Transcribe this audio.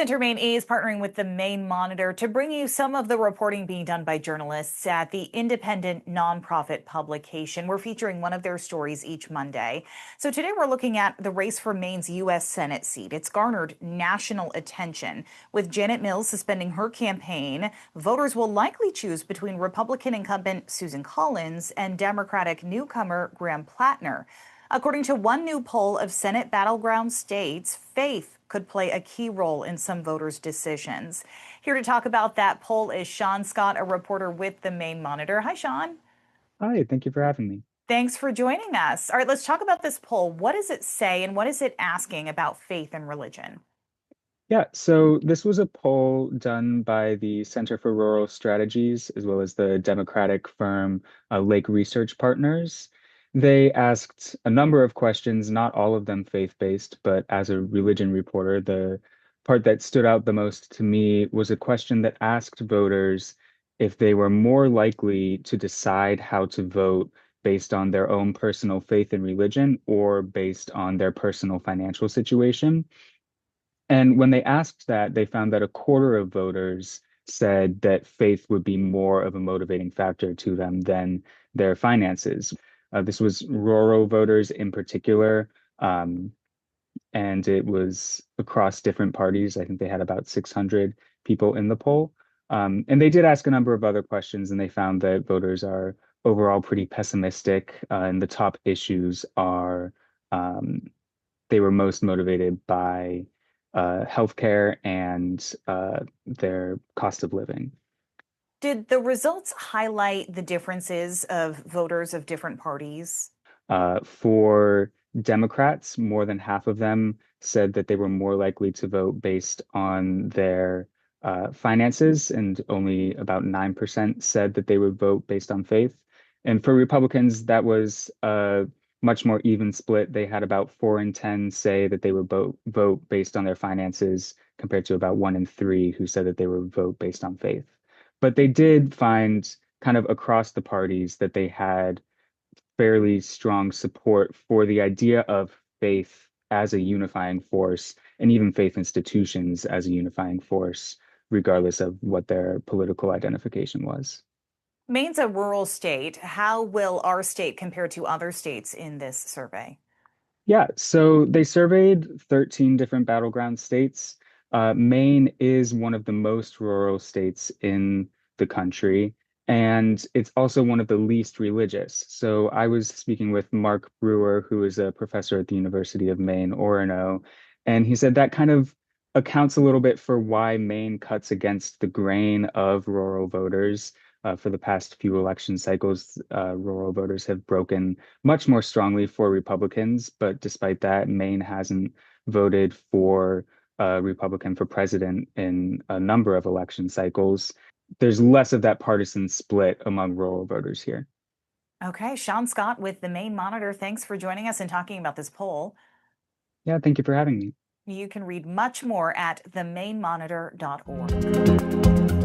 Center Maine is partnering with the Maine-Monitor to bring you some of the reporting being done by journalists at the independent nonprofit publication. We're featuring one of their stories each Monday. So today we're looking at the race for Maine's U.S. Senate seat. It's garnered national attention. With Janet Mills suspending her campaign, voters will likely choose between Republican incumbent Susan Collins and Democratic newcomer Graham Plattner. According to one new poll of Senate battleground states, faith could play a key role in some voters' decisions. Here to talk about that poll is Sean Scott, a reporter with the Maine-Monitor. Hi, Sean. Hi, thank you for having me. Thanks for joining us. All right, let's talk about this poll. What does it say and what is it asking about faith and religion? Yeah, so this was a poll done by the Center for Rural Strategies as well as the Democratic firm Lake Research Partners. They asked a number of questions, not all of them faith-based, but as a religion reporter, the part that stood out the most to me was a question that asked voters if they were more likely to decide how to vote based on their own personal faith and religion or based on their personal financial situation. And when they asked that, they found that a quarter of voters said that faith would be more of a motivating factor to them than their finances. This was rural voters in particular, and it was across different parties. I think they had about 600 people in the poll. And they did ask a number of other questions, and they found that voters are overall pretty pessimistic. And the top issues are they were most motivated by healthcare and their cost of living. Did the results highlight the differences of voters of different parties? For Democrats, more than half of them said that they were more likely to vote based on their finances, and only about 9% said that they would vote based on faith. And for Republicans, that was a much more even split. They had about 4 in 10 say that they would vote based on their finances, compared to about 1 in 3 who said that they would vote based on faith. But they did find kind of across the parties that they had fairly strong support for the idea of faith as a unifying force and even faith institutions as a unifying force, regardless of what their political identification was. Maine's a rural state. How will our state compare to other states in this survey? Yeah, so they surveyed 13 different battleground states. Maine is one of the most rural states in the country, and it's also one of the least religious. So I was speaking with Mark Brewer, who is a professor at the University of Maine, Orono, and he said that kind of accounts a little bit for why Maine cuts against the grain of rural voters. For the past few election cycles, rural voters have broken much more strongly for Republicans, but despite that, Maine hasn't voted for a Republican for president in a number of election cycles. There's less of that partisan split among rural voters here. Okay, Sean Scott with the Maine-Monitor. Thanks for joining us and talking about this poll. Yeah, thank you for having me. You can read much more at the-maine-monitor.org.